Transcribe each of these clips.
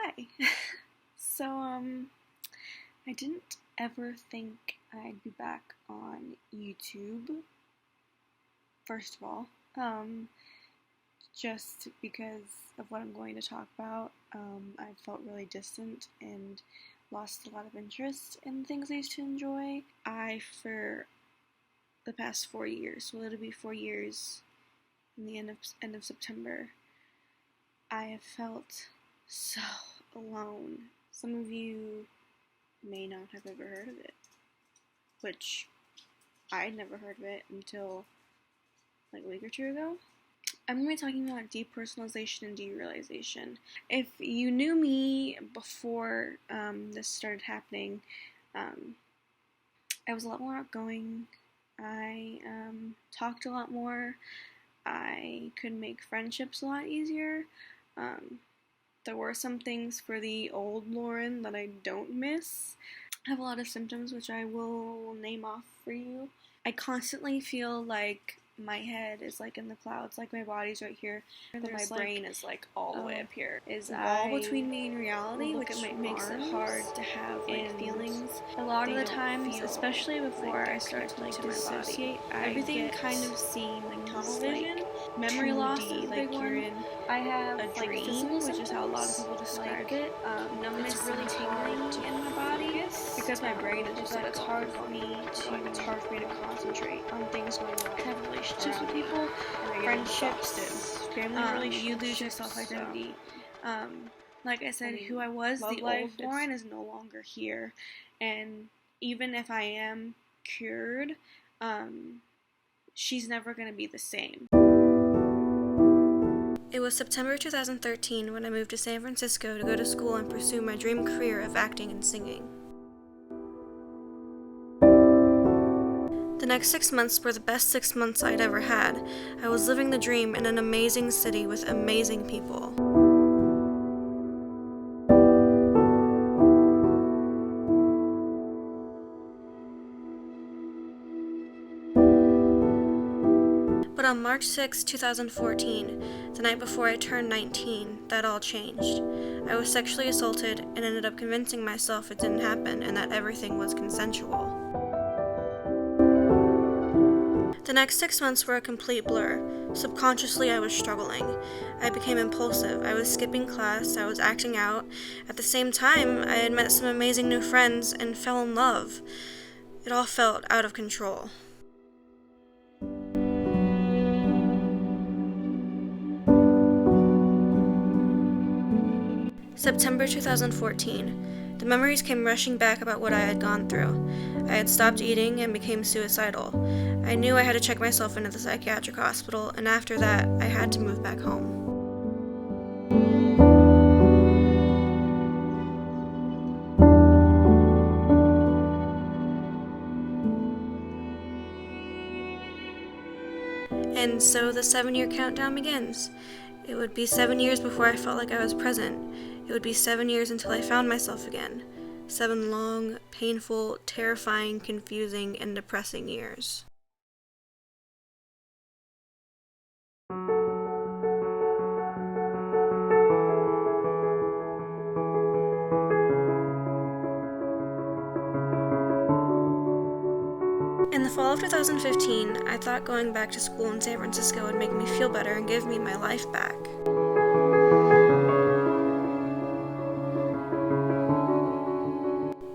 Hi. So, I didn't ever think I'd be back on YouTube, first of all, just because of what I'm going to talk about. I felt really distant and lost a lot of interest in things I used to enjoy. For the past 4 years, well, it'll be 4 years in the end of September, I have felt so alone. Some of you may not have ever heard of it, which I'd never heard of it until like a week or two ago. I'm going to be talking about depersonalization and derealization. If you knew me before this started happening, I was a lot more outgoing. I talked a lot more. I could make friendships a lot easier. There were some things for the old Lauren that I don't miss. I have a lot of symptoms which I will name off for you. I constantly feel like my head is like in the clouds, like my body's right here, but my brain is like all the way up here. Is a wall between me and reality, which makes it hard to have like feelings. A lot of the times, especially before I start to like dissociate, everything kind of seems like tunnel vision. Memory loss is a big one. I have a dream, physical, which is how a lot of people describe it. Numbness, really tingling in my body because my brain is just like it's hard for me to concentrate on things going on. I have relationships with people, friendships, family relationships. You lose your self-identity. Like I said, who I was, the old Lauren is no longer here, and even if I am cured, she's never going to be the same. It was September 2013 when I moved to San Francisco to go to school and pursue my dream career of acting and singing. The next 6 months were the best 6 months I'd ever had. I was living the dream in an amazing city with amazing people. But on March 6, 2014, the night before I turned 19, that all changed. I was sexually assaulted and ended up convincing myself it didn't happen and that everything was consensual. The next 6 months were a complete blur. Subconsciously, I was struggling. I became impulsive. I was skipping class. I was acting out. At the same time, I had met some amazing new friends and fell in love. It all felt out of control. September 2014. The memories came rushing back about what I had gone through. I had stopped eating and became suicidal. I knew I had to check myself into the psychiatric hospital, and after that, I had to move back home. And so the 7-year countdown begins. It would be 7 years before I felt like I was present. It would be 7 years until I found myself again. 7 long, painful, terrifying, confusing, and depressing years. In the fall of 2015, I thought going back to school in San Francisco would make me feel better and give me my life back.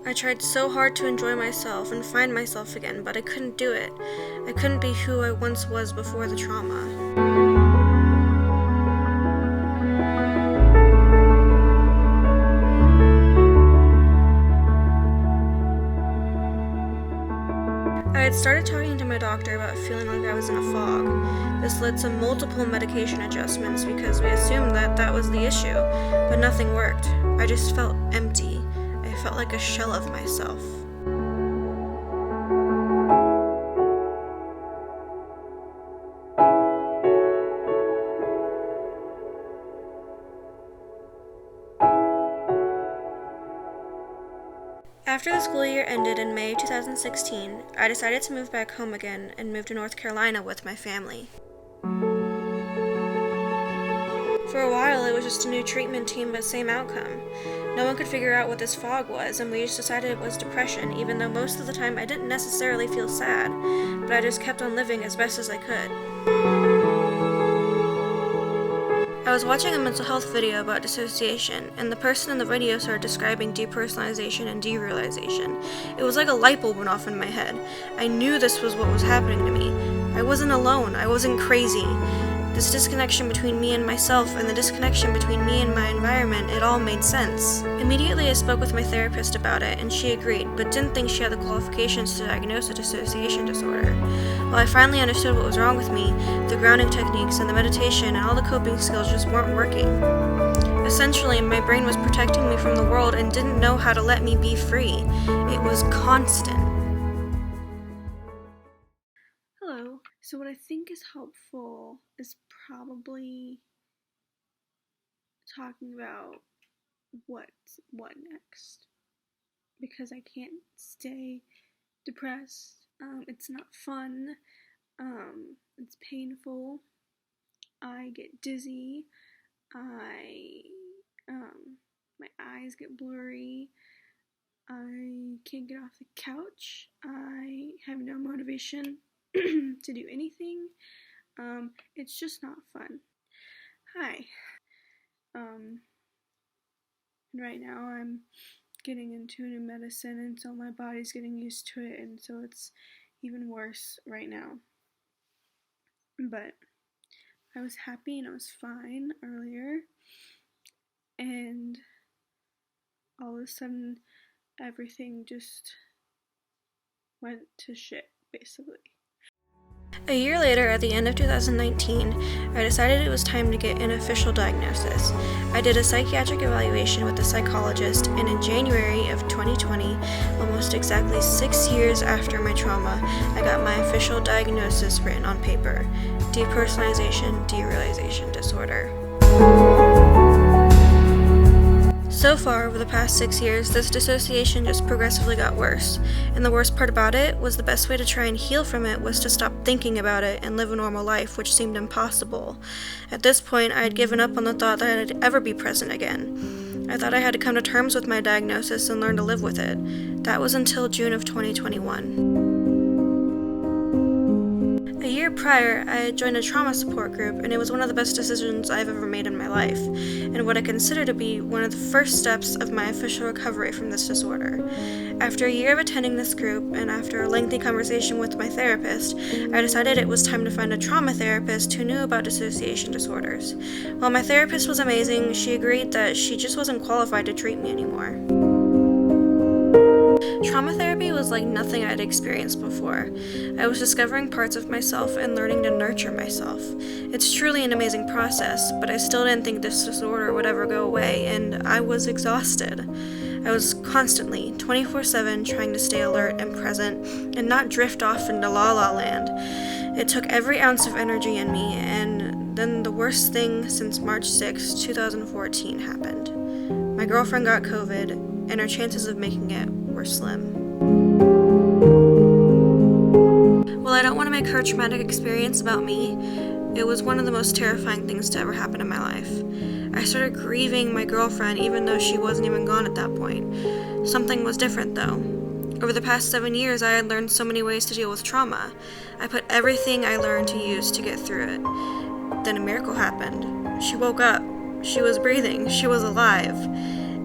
I tried so hard to enjoy myself and find myself again, but I couldn't do it. I couldn't be who I once was before the trauma. I had started talking to my doctor about feeling like I was in a fog. This led to multiple medication adjustments because we assumed that was the issue, but nothing worked. I just felt empty. I felt like a shell of myself. After the school year ended in May 2016, I decided to move back home again and move to North Carolina with my family. For a while, it was just a new treatment team, but same outcome. No one could figure out what this fog was, and we just decided it was depression, even though most of the time I didn't necessarily feel sad, but I just kept on living as best as I could. I was watching a mental health video about dissociation, and the person in the video started describing depersonalization and derealization. It was like a light bulb went off in my head. I knew this was what was happening to me. I wasn't alone. I wasn't crazy. This disconnection between me and myself and the disconnection between me and my environment, it all made sense. Immediately I spoke with my therapist about it, and she agreed, but didn't think she had the qualifications to diagnose a dissociation disorder. While I finally understood what was wrong with me, the grounding techniques and the meditation and all the coping skills just weren't working. Essentially, my brain was protecting me from the world and didn't know how to let me be free. It was constant. Hello. So what I think is helpful is probably talking about what next. Because I can't stay depressed. It's not fun. It's painful. I get dizzy. My eyes get blurry. I can't get off the couch. I have no motivation to do anything. It's just not fun. Hi. Right now I'm getting into new medicine, and so my body's getting used to it, and so it's even worse right now. But I was happy and I was fine earlier, and all of a sudden everything just went to shit, basically. A year later, at the end of 2019, I decided it was time to get an official diagnosis. I did a psychiatric evaluation with a psychologist, and in January of 2020, almost exactly 6 years after my trauma, I got my official diagnosis written on paper: Depersonalization Derealization Disorder. So far, over the past 6 years, this dissociation just progressively got worse, and the worst part about it was the best way to try and heal from it was to stop thinking about it and live a normal life, which seemed impossible. At this point, I had given up on the thought that I'd ever be present again. I thought I had to come to terms with my diagnosis and learn to live with it. That was until June of 2021. A year prior, I had joined a trauma support group, and it was one of the best decisions I've ever made in my life, and what I consider to be one of the first steps of my official recovery from this disorder. After a year of attending this group, and after a lengthy conversation with my therapist, I decided it was time to find a trauma therapist who knew about dissociation disorders. While my therapist was amazing, she agreed that she just wasn't qualified to treat me anymore. Trauma therapy was like nothing I'd experienced before. I was discovering parts of myself and learning to nurture myself. It's truly an amazing process, but I still didn't think this disorder would ever go away, and I was exhausted. I was constantly, 24/7, trying to stay alert and present and not drift off into la-la land. It took every ounce of energy in me, and then the worst thing since March 6, 2014 happened. My girlfriend got COVID, and our chances of making it were slim. While I don't want to make her traumatic experience about me, it was one of the most terrifying things to ever happen in my life. I started grieving my girlfriend even though she wasn't even gone at that point. Something was different though. Over the past 7 years, I had learned so many ways to deal with trauma. I put everything I learned to use to get through it. Then a miracle happened. She woke up. She was breathing. She was alive.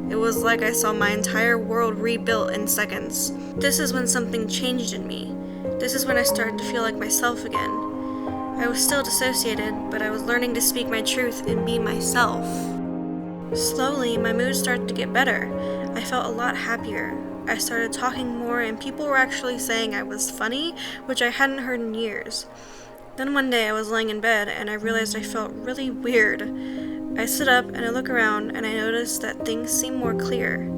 It was like I saw my entire world rebuilt in seconds. This is when something changed in me. This is when I started to feel like myself again. I was still dissociated, but I was learning to speak my truth and be myself. Slowly, my mood started to get better. I felt a lot happier. I started talking more, and people were actually saying I was funny, which I hadn't heard in years. Then one day I was laying in bed, and I realized I felt really weird. I sit up and I look around, and I noticed that things seemed more clear.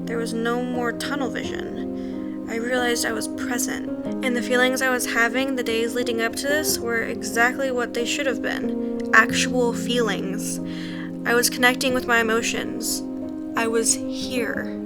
There was no more tunnel vision. I realized I was present, and the feelings I was having the days leading up to this were exactly what they should have been. Actual feelings. I was connecting with my emotions. I was here.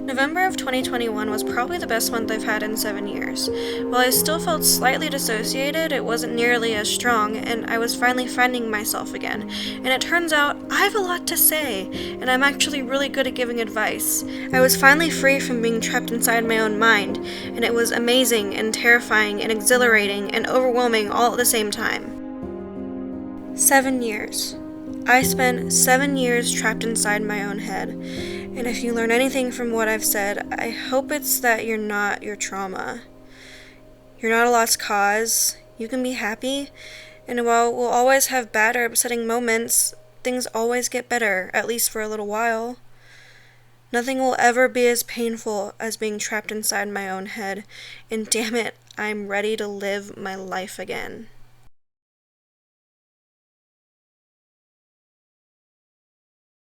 November of 2021 was probably the best month I've had in 7 years. While I still felt slightly dissociated, it wasn't nearly as strong, and I was finally finding myself again. And it turns out I have a lot to say, and I'm actually really good at giving advice. I was finally free from being trapped inside my own mind, and it was amazing and terrifying and exhilarating and overwhelming all at the same time. 7 years. I spent 7 years trapped inside my own head. And if you learn anything from what I've said, I hope it's that you're not your trauma. You're not a lost cause. You can be happy. And while we'll always have bad or upsetting moments, things always get better, at least for a little while. Nothing will ever be as painful as being trapped inside my own head. And damn it, I'm ready to live my life again.